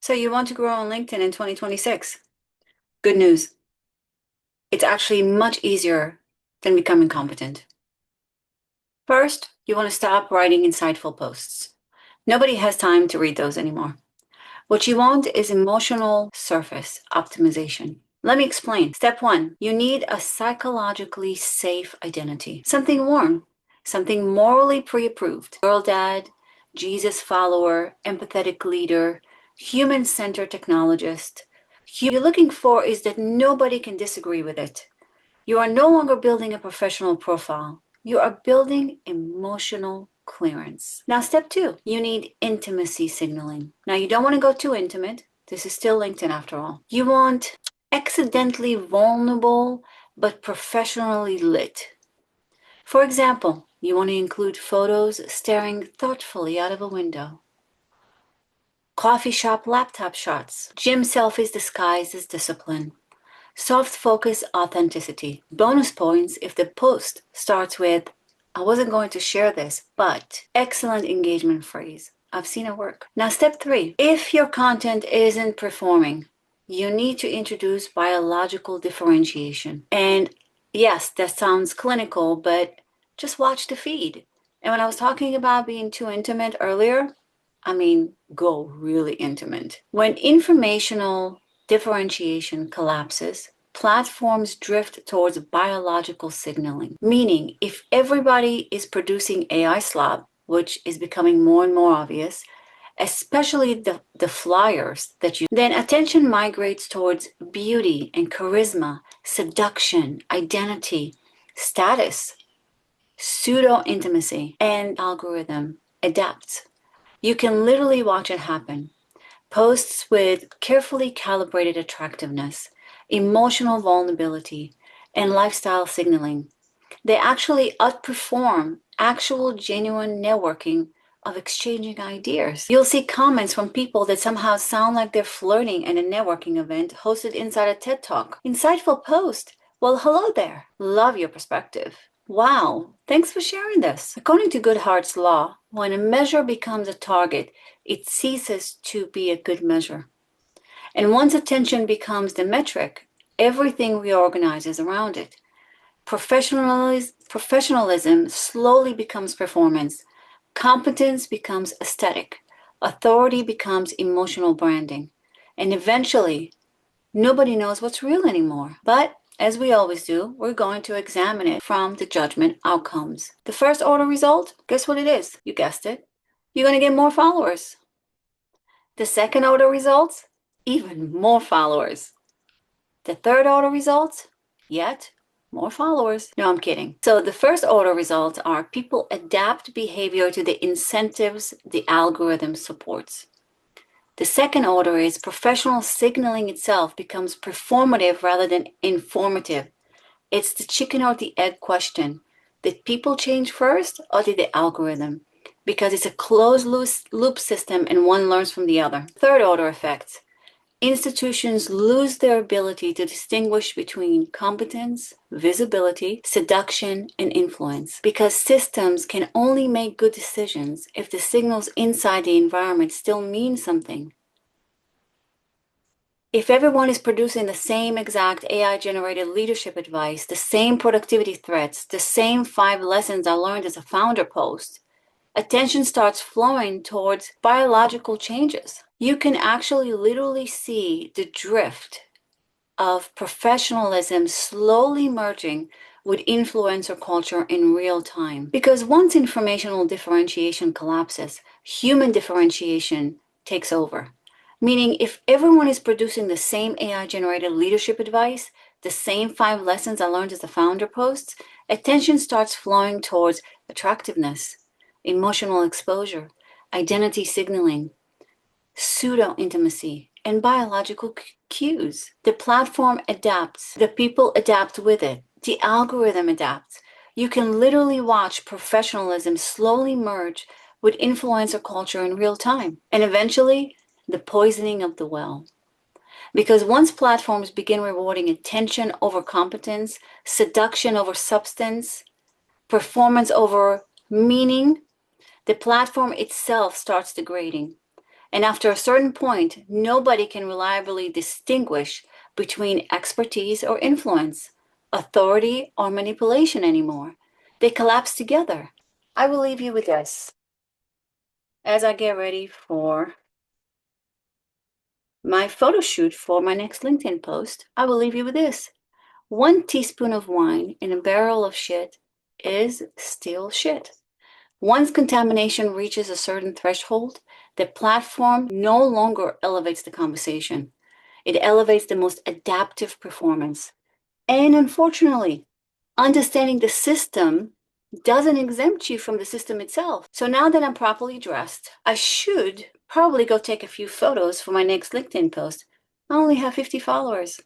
So you want to grow on LinkedIn in 2026? Good news. It's actually much easier than becoming competent. First, you want to stop writing insightful posts. Nobody has time to read those anymore. What you want is emotional surface optimization. Let me explain. Step 1, you need a psychologically safe identity. Something warm, something morally pre-approved. Girl dad, Jesus follower, empathetic leader, human-centered technologist. What you're looking for is that nobody can disagree with it. You are no longer building a professional profile. You are building emotional clearance. Now, step 2, you need intimacy signaling. Now, you don't want to go too intimate. This is still LinkedIn after all. You want accidentally vulnerable, but professionally lit. For example, you want to include photos staring thoughtfully out of a window, coffee shop laptop shots, gym selfies disguised as discipline, soft focus authenticity. Bonus points if the post starts with, I wasn't going to share this, but excellent engagement phrase. I've seen it work. Now, step 3, if your content isn't performing, you need to introduce biological differentiation. And yes, that sounds clinical, but just watch the feed. And when I was talking about being too intimate earlier, I mean, go really intimate. When informational differentiation collapses, platforms drift towards biological signaling. Meaning, if everybody is producing AI slop, which is becoming more and more obvious, especially the flyers that you, then attention migrates towards beauty and charisma, seduction, identity, status, pseudo-intimacy, and algorithm adapts. You can literally watch it happen. Posts with carefully calibrated attractiveness, emotional vulnerability, and lifestyle signaling. They actually outperform actual genuine networking of exchanging ideas. You'll see comments from people that somehow sound like they're flirting at a networking event hosted inside a TED Talk. Insightful post. Well, hello there. Love your perspective. Wow, thanks for sharing this. According to Goodhart's law, when a measure becomes a target, it ceases to be a good measure. And once attention becomes the metric, everything reorganizes around it. Professionalism slowly becomes performance. Competence becomes aesthetic. Authority becomes emotional branding. And eventually, nobody knows what's real anymore. But as we always do, we're going to examine it from the judgment outcomes. The first order result, guess what it is? You guessed it. You're going to get more followers. The second order results, even more followers. The third order results, yet more followers. No, I'm kidding. So the first order results are people adapt behavior to the incentives the algorithm supports. The second order is professional signaling itself becomes performative rather than informative. It's the chicken or the egg question. Did people change first or did the algorithm? Because it's a closed loop system and one learns from the other. Third order effects. Institutions lose their ability to distinguish between competence, visibility, seduction, and influence because systems can only make good decisions if the signals inside the environment still mean something. If everyone is producing the same exact AI-generated leadership advice, the same productivity threats, the same 5 lessons I learned as a founder post, attention starts flowing towards biological changes. You can actually literally see the drift of professionalism slowly merging with influencer culture in real time. Because once informational differentiation collapses, human differentiation takes over. Meaning if everyone is producing the same AI-generated leadership advice, the same 5 lessons I learned as a founder posts, attention starts flowing towards attractiveness, emotional exposure, identity signaling, pseudo-intimacy, and biological cues. The platform adapts. The people adapt with it. The algorithm adapts. You can literally watch professionalism slowly merge with influencer culture in real time. And eventually, the poisoning of the well. Because once platforms begin rewarding attention over competence, seduction over substance, performance over meaning, the platform itself starts degrading. And after a certain point, nobody can reliably distinguish between expertise or influence, authority or manipulation anymore. They collapse together. I will leave you with this. As I get ready for my photo shoot for my next LinkedIn post, I will leave you with this. 1 teaspoon of wine in a barrel of shit is still shit. Once contamination reaches a certain threshold, the platform no longer elevates the conversation. It elevates the most adaptive performance. And unfortunately, understanding the system doesn't exempt you from the system itself. So now that I'm properly dressed, I should probably go take a few photos for my next LinkedIn post. I only have 50 followers.